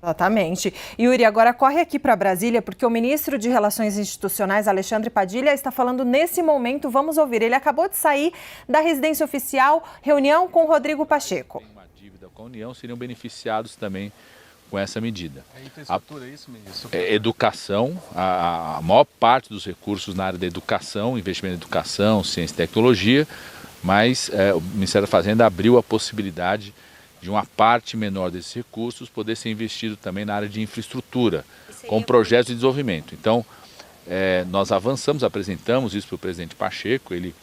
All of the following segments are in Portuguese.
Exatamente. Yuri, agora corre aqui para Brasília, porque o ministro de Relações Institucionais, Alexandre Padilha, está falando nesse momento. Vamos ouvir. Ele acabou de sair da residência oficial, reunião com Rodrigo Pacheco. Tem uma dívida com a União, seriam beneficiados também com essa medida. É infraestrutura, é isso, ministro? Educação, a maior parte dos recursos na área da educação, investimento em educação, ciência e tecnologia, mas o Ministério da Fazenda abriu a possibilidade de uma parte menor desses recursos poder ser investido também na área de infraestrutura, com projetos de desenvolvimento. Então, nós avançamos, apresentamos isso para o presidente Pacheco, ele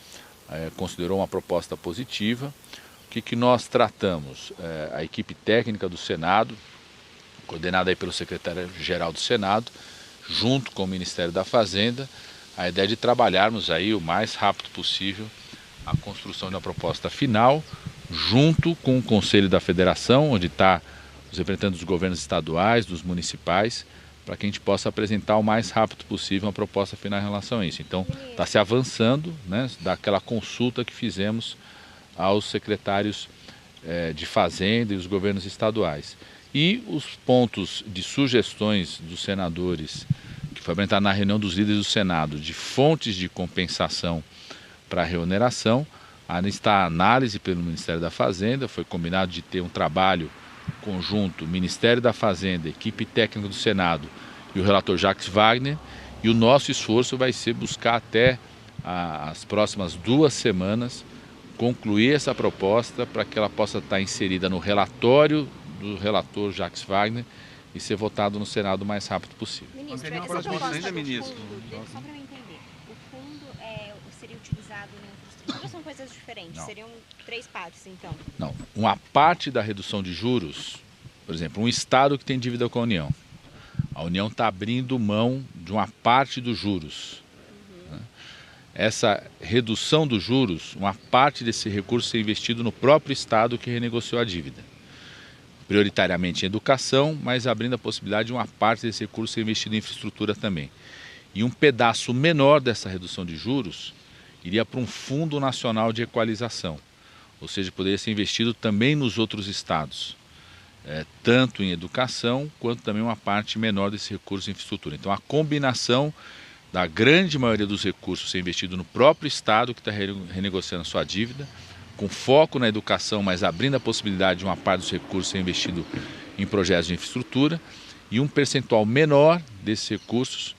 considerou uma proposta positiva. O que nós tratamos? A equipe técnica do Senado, coordenada aí pelo secretário-geral do Senado, junto com o Ministério da Fazenda, a ideia de trabalharmos aí o mais rápido possível a construção de uma proposta final, junto com o Conselho da Federação, onde está os representantes dos governos estaduais, dos municipais, para que a gente possa apresentar o mais rápido possível uma proposta final em relação a isso. Então, está se avançando, né, daquela consulta que fizemos aos secretários de Fazenda e os governos estaduais. E os pontos de sugestões dos senadores, que foi apresentado na reunião dos líderes do Senado, de fontes de compensação para a reoneração, ainda está a análise pelo Ministério da Fazenda. Foi combinado de ter um trabalho conjunto, Ministério da Fazenda, equipe técnica do Senado e o relator Jacques Wagner, e o nosso esforço vai ser buscar até as próximas 2 semanas concluir essa proposta para que ela possa estar inserida no relatório do relator Jacques Wagner e ser votado no Senado o mais rápido possível. Ministro, essa proposta do fundo, só para eu entender, o fundo seria utilizado em infraestrutura ou são coisas diferentes? Não. Seriam 3 partes, então? Não, uma parte da redução de juros, por exemplo, um estado que tem dívida com a União. A União está abrindo mão de uma parte dos juros. Né? Essa redução dos juros, uma parte desse recurso ser investido no próprio estado que renegociou a dívida. Prioritariamente em educação, mas abrindo a possibilidade de uma parte desse recurso ser investido em infraestrutura também. E um pedaço menor dessa redução de juros iria para um Fundo Nacional de Equalização, ou seja, poderia ser investido também nos outros estados, tanto em educação, quanto também uma parte menor desse recurso em infraestrutura. Então, a combinação da grande maioria dos recursos ser investido no próprio estado que está renegociando a sua dívida, com foco na educação, mas abrindo a possibilidade de uma parte dos recursos ser investido em projetos de infraestrutura, e um percentual menor desses recursos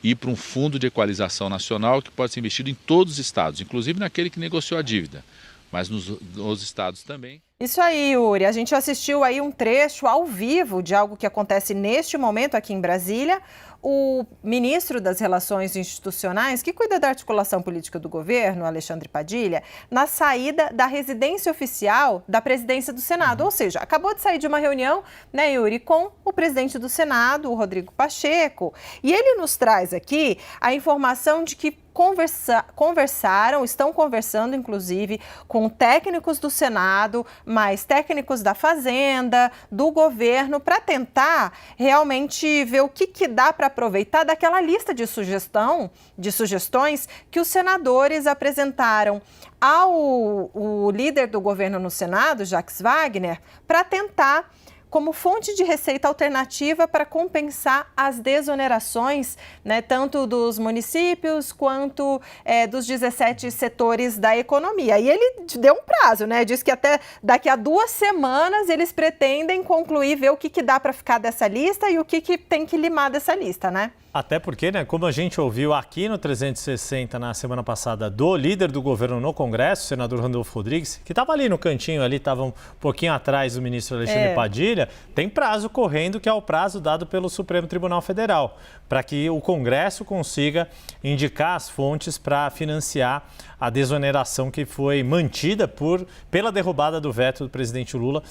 ir para um fundo de equalização nacional que pode ser investido em todos os estados, inclusive naquele que negociou a dívida, mas nos estados também. Isso aí, Yuri. A gente assistiu aí um trecho ao vivo de algo que acontece neste momento aqui em Brasília. O ministro das Relações Institucionais, que cuida da articulação política do governo, Alexandre Padilha, na saída da residência oficial da presidência do Senado. Ou seja, acabou de sair de uma reunião, né, Yuri, com o presidente do Senado, o Rodrigo Pacheco. E ele nos traz aqui a informação de que estão conversando, inclusive, com técnicos do Senado, mais técnicos da Fazenda, do governo, para tentar realmente ver o que dá para aproveitar daquela lista de sugestões que os senadores apresentaram ao líder do governo no Senado, Jacques Wagner, para tentar como fonte de receita alternativa para compensar as desonerações, né, tanto dos municípios quanto dos 17 setores da economia. E ele deu um prazo, né? Diz que até daqui a 2 semanas eles pretendem concluir, ver o que dá para ficar dessa lista e o que tem que limar dessa lista, né? Até porque, né, como a gente ouviu aqui no 360 na semana passada do líder do governo no Congresso, o senador Randolfo Rodrigues, que estava ali no cantinho, ali estava um pouquinho atrás do ministro Alexandre Padilha, tem prazo correndo, que é o prazo dado pelo Supremo Tribunal Federal, para que o Congresso consiga indicar as fontes para financiar a desoneração que foi mantida pela derrubada do veto do presidente Lula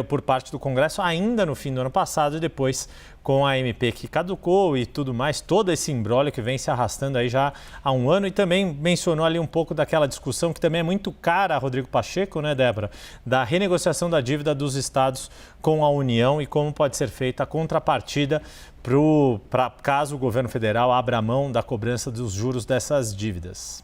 por parte do Congresso ainda no fim do ano passado e depois com a MP que caducou e tudo mais, todo esse imbróglio que vem se arrastando aí já há um ano. E também mencionou ali um pouco daquela discussão que também é muito cara a Rodrigo Pacheco, né, Débora? Da renegociação da dívida dos estados com a União e como pode ser feita a contrapartida para caso o governo federal abra mão da cobrança dos juros dessas dívidas.